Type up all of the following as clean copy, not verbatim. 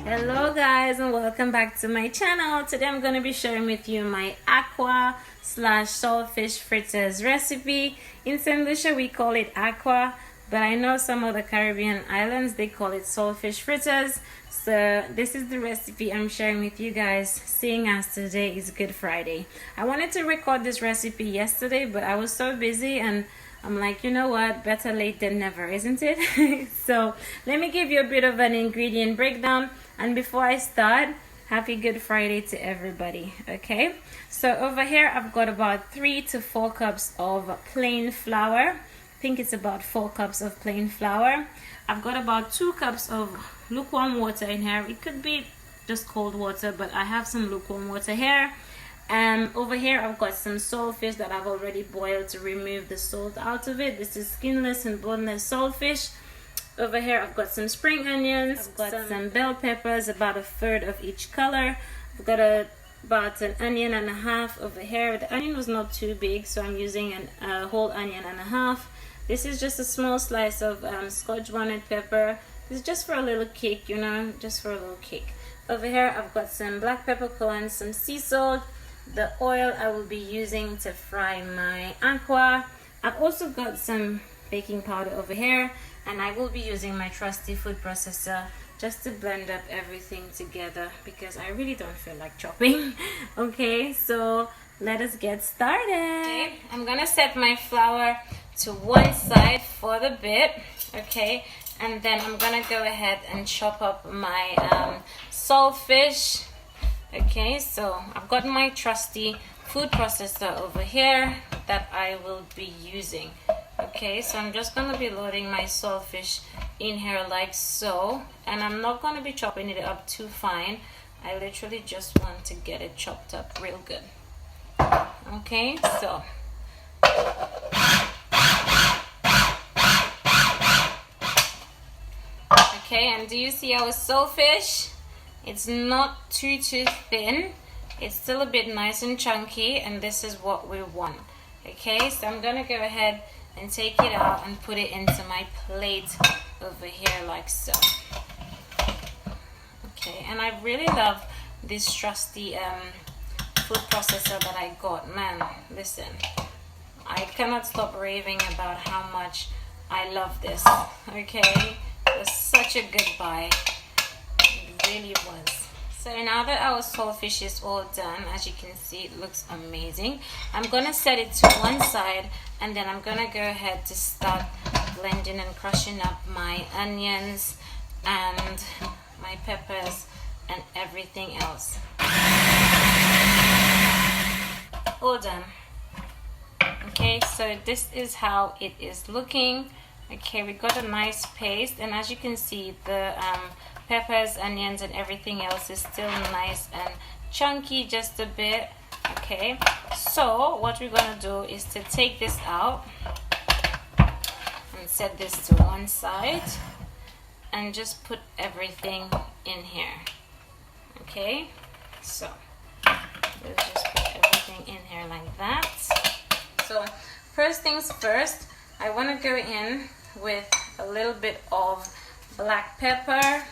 Hello guys and welcome back to my channel. Today I'm going to be sharing with you my aqua slash saltfish fritters recipe. In St. Lucia we call it aqua, but I know some of the Caribbean islands they call it saltfish fritters. So this is the recipe I'm sharing with you guys, seeing as today is Good Friday. I wanted to record this recipe yesterday, but I was so busy and I'm like, you know what, better late than never, isn't it? So let me give you a bit of an ingredient breakdown, and before I start, happy Good Friday to everybody. Okay, so over here I've got about 3 to 4 cups of plain flour. I think it's about 4 cups of plain flour. I've got about 2 cups of lukewarm water in here. It could be just cold water, but I have some lukewarm water here. Over here I've got some saltfish that I've already boiled to remove the salt out of it. This is skinless and boneless saltfish. Over here I've got some spring onions. I've got some bell peppers, about 1/3 of each color. I've got about an onion and a half over here. The onion was not too big, so I'm using a whole onion and a half. This is just a small slice of scotch bonnet pepper. It's just for a little kick, you know, just for a little kick. Over here I've got some black peppercorns, some sea salt, the oil I will be using to fry my aqua. I've also got some baking powder over here, and I will be using my trusty food processor just to blend up everything together because I really don't feel like chopping. Okay, so let us get started. Okay, I'm gonna set my flour to one side for the bit. Okay, and then I'm gonna go ahead and chop up my saltfish. Okay, so I've got my trusty food processor over here that I will be using. Okay, so I'm just going to be loading my saltfish in here like so, and I'm not going to be chopping it up too fine. I literally just want to get it chopped up real good. Okay, so okay, and do you see our saltfish? It's not too thin. It's still a bit nice and chunky, and this is what we want. Okay, so I'm gonna go ahead and take it out and put it into my plate over here like so. Okay, and I really love this trusty food processor that I got. Man, listen, I cannot stop raving about how much I love this. Okay, it was such a good buy. Really was. So now that our saltfish is all done, as you can see, it looks amazing. I'm gonna set it to one side, and then I'm gonna go ahead to start blending and crushing up my onions and my peppers and everything else. All done. Okay, so this is how it is looking. Okay, we got a nice paste, and as you can see, the peppers, onions, and everything else is still nice and chunky, just a bit. Okay, so what we're gonna do is to take this out and set this to one side and just put everything in here. Okay, so let's just put everything in here like that. So first things first, I want to go in with a little bit of black pepper.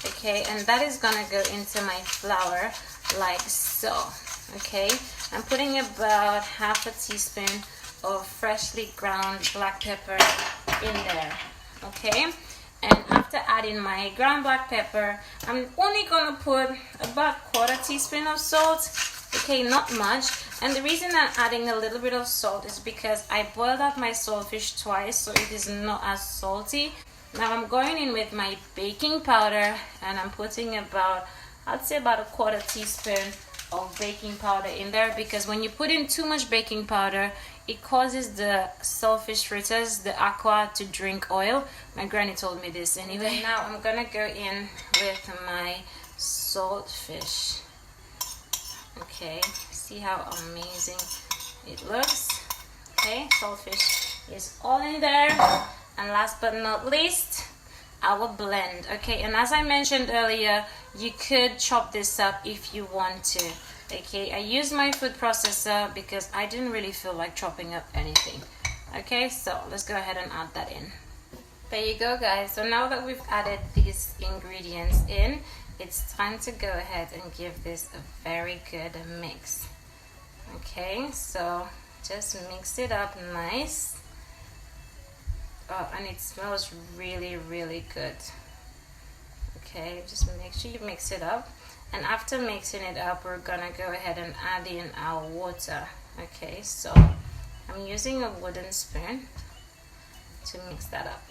Okay, and that is gonna go into my flour like so. Okay, I'm putting about 1/2 teaspoon of freshly ground black pepper in there. Okay, and after adding my ground black pepper, I'm only gonna put about 1/4 teaspoon of salt. Okay, not much. And the reason I'm adding a little bit of salt is because I boiled out my saltfish twice, so it is not as salty. Now I'm going in with my baking powder, and I'm putting about, I'd say about 1/4 teaspoon of baking powder in there, because when you put in too much baking powder, it causes the saltfish fritters, the aqua, to drink oil. My granny told me this anyway. Now I'm gonna go in with my saltfish. Okay, see how amazing it looks. Okay, saltfish is all in there. And last but not least, our blend. Okay, and as I mentioned earlier, you could chop this up if you want to. Okay, I use my food processor because I didn't really feel like chopping up anything. Okay, so let's go ahead and add that in. There you go, guys. So now that we've added these ingredients in, it's time to go ahead and give this a very good mix. Okay, so just mix it up nice. Oh, and it smells really, really good. Okay, just make sure you mix it up. And after mixing it up, we're gonna go ahead and add in our water. Okay, so I'm using a wooden spoon to mix that up.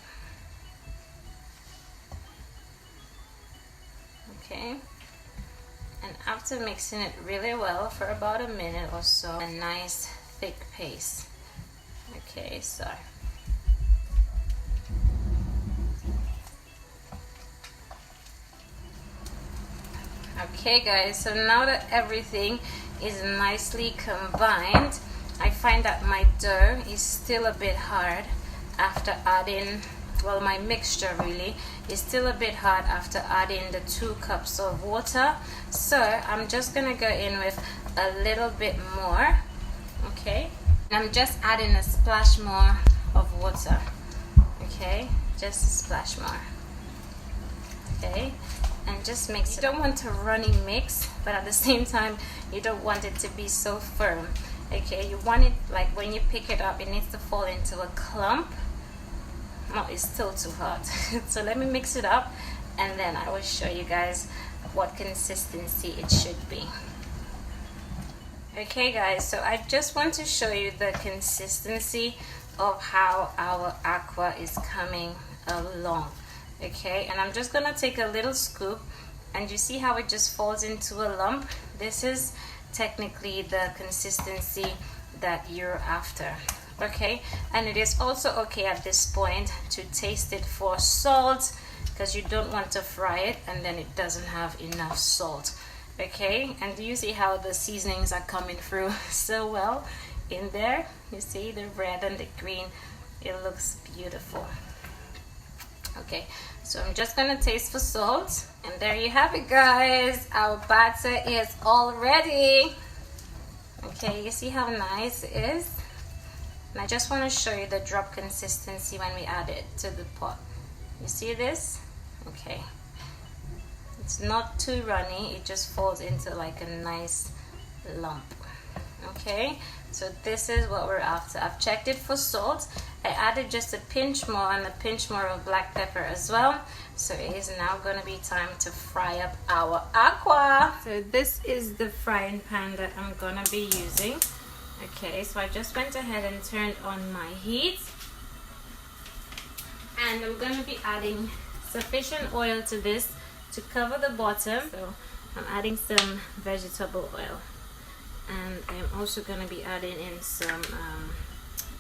Okay, and after mixing it really well for about a minute or so, a nice thick paste. Okay, so okay, guys, so now that everything is nicely combined, I find that my dough is still a bit hard after adding, well, my mixture really is still a bit hard after adding the 2 cups of water. So I'm just gonna go in with a little bit more. Okay, and I'm just adding a splash more of water. Okay, just a splash more. Okay, and just mix it. You don't want a runny mix, but at the same time you don't want it to be so firm. Okay, you want it like when you pick it up, it needs to fall into a clump. No, it's still too hot. So let me mix it up and then I will show you guys what consistency it should be. Okay, guys, so I just want to show you the consistency of how our aqua is coming along. Okay, and I'm just gonna take a little scoop, and you see how it just falls into a lump. This is technically the consistency that you're after. Okay, and it is also okay at this point to taste it for salt, because you don't want to fry it and then it doesn't have enough salt. Okay, and do you see how the seasonings are coming through so well in there? You see the red and the green, it looks beautiful. Okay, so I'm just gonna taste for salt, and there you have it, guys. Our batter is all ready. Okay, you see how nice it is? And I just want to show you the drop consistency when we add it to the pot. You see this? Okay, it's not too runny, it just falls into like a nice lump. Okay, so this is what we're after. I've checked it for salt. I added just a pinch more and a pinch more of black pepper as well. So it is now going to be time to fry up our aqua. So this is the frying pan that I'm going to be using. Okay, so I just went ahead and turned on my heat, and I'm going to be adding sufficient oil to this to cover the bottom. So I'm adding some vegetable oil, and I'm also going to be adding in some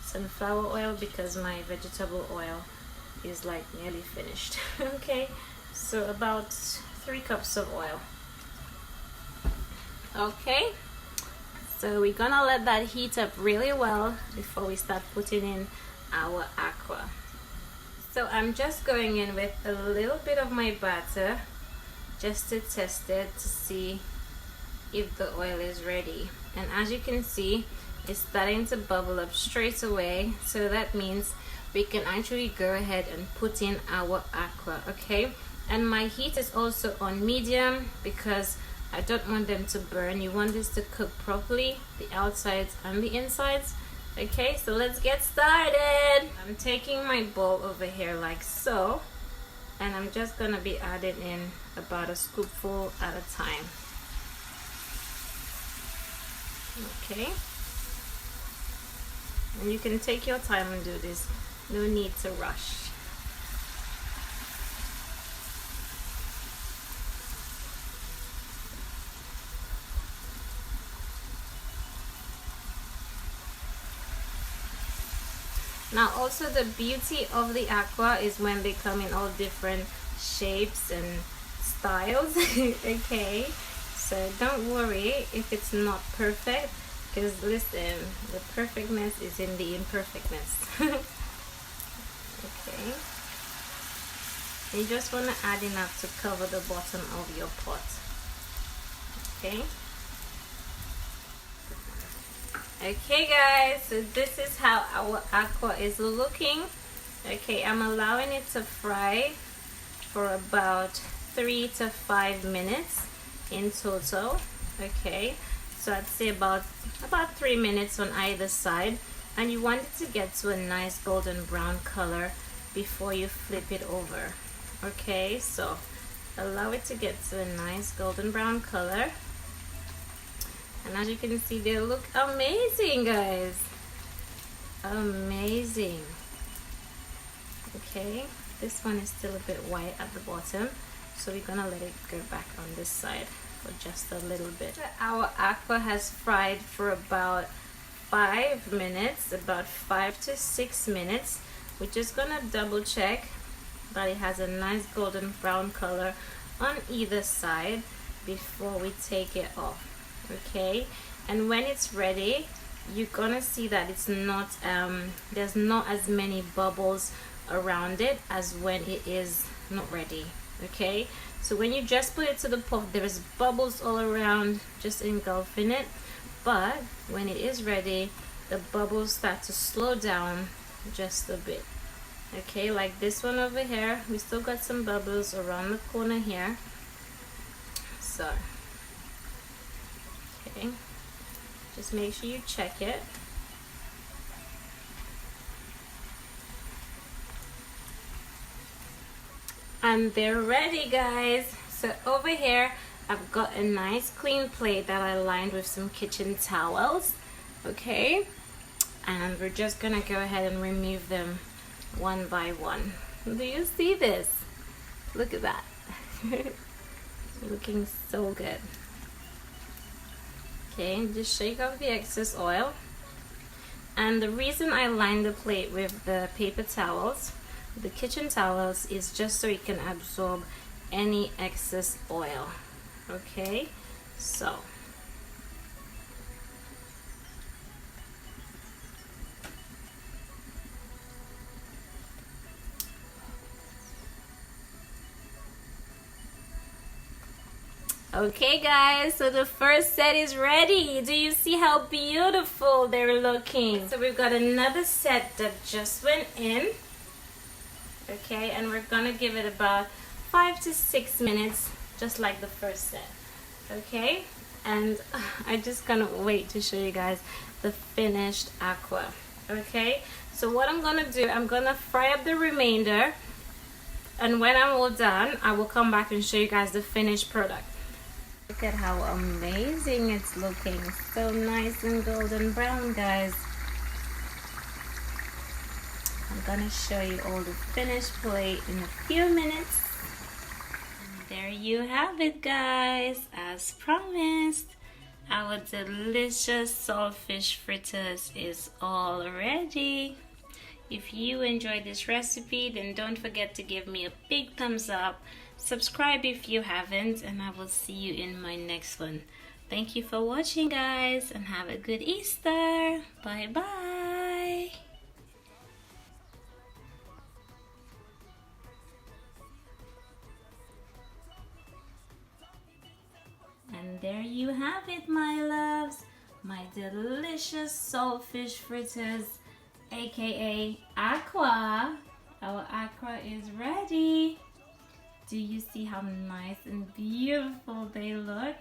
sunflower oil, because my vegetable oil is like nearly finished. Okay, so about 3 cups of oil. Okay, so we're gonna let that heat up really well before we start putting in our aqua. So I'm just going in with a little bit of my batter just to test it to see if the oil is ready. And as you can see, it's starting to bubble up straight away, so that means we can actually go ahead and put in our aqua. Okay, and my heat is also on medium because I don't want them to burn. You want this to cook properly, the outsides and the insides. Okay, so let's get started. I'm taking my bowl over here like so, and I'm just gonna be adding in about a scoopful at a time. Okay, and you can take your time and do this, no need to rush. Now also the beauty of the aqua is when they come in all different shapes and styles. Okay, so don't worry if it's not perfect, because listen, the perfectness is in the imperfectness. Okay, you just want to add enough to cover the bottom of your pot. Okay. Okay guys, so this is how our aqua is looking. Okay, I'm allowing it to fry for about 3 to 5 minutes in total. Okay, so I'd say about 3 minutes on either side, and you want it to get to a nice golden brown color before you flip it over. Okay, so allow it to get to a nice golden brown color, and as you can see, they look amazing, guys. Amazing. Okay, this one is still a bit white at the bottom, so we're gonna let it go back on this side for just a little bit. Our aqua has fried for about 5 minutes, about 5 to 6 minutes. We're just gonna double check that it has a nice golden brown color on either side before we take it off. Okay, and when it's ready, you're gonna see that it's not there's not as many bubbles around it as when it is not ready. Okay, so when you just put it to the pot, there's bubbles all around just engulfing it, but when it is ready, the bubbles start to slow down just a bit. Okay, like this one over here, we still got some bubbles around the corner here. So okay, just make sure you check it. And they're ready, guys. So over here I've got a nice clean plate that I lined with some kitchen towels. Okay, and we're just gonna go ahead and remove them one by one. Do you see this? Look at that. Looking so good. Okay, just shake off the excess oil. And the reason I lined the plate with the paper towels, the kitchen towels, is just so it can absorb any excess oil. Okay, so okay, guys, so the first set is ready. Do you see how beautiful they're looking? So we've got another set that just went in. Okay, and we're gonna give it about 5 to 6 minutes, just like the first set. Okay, and I just cannot wait to show you guys the finished aqua. Okay, so what I'm gonna do, I'm gonna fry up the remainder, and when I'm all done, I will come back and show you guys the finished product. Look at how amazing it's looking. So nice and golden brown, guys. I'm gonna show you all the finished plate in a few minutes. And there you have it, guys. As promised, our delicious saltfish fritters is all ready. If you enjoyed this recipe, then don't forget to give me a big thumbs up. Subscribe if you haven't, and I will see you in my next one. Thank you for watching, guys, and have a good Easter. Bye bye. And there you have it, my loves, my delicious saltfish fritters, aka aqua. Our aqua is ready. Do you see how nice and beautiful they look?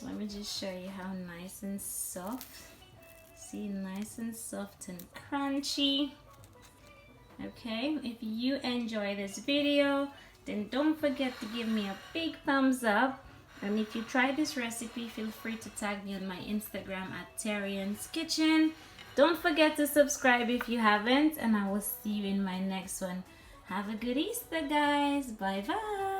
Let me just show you how nice and soft. See, nice and soft and crunchy. Okay, if you enjoy this video, then don't forget to give me a big thumbs up. And if you try this recipe, feel free to tag me on my Instagram at Terri-Ann'S Kitchen. Don't forget to subscribe if you haven't, and I will see you in my next one. Have a good Easter, guys. Bye bye.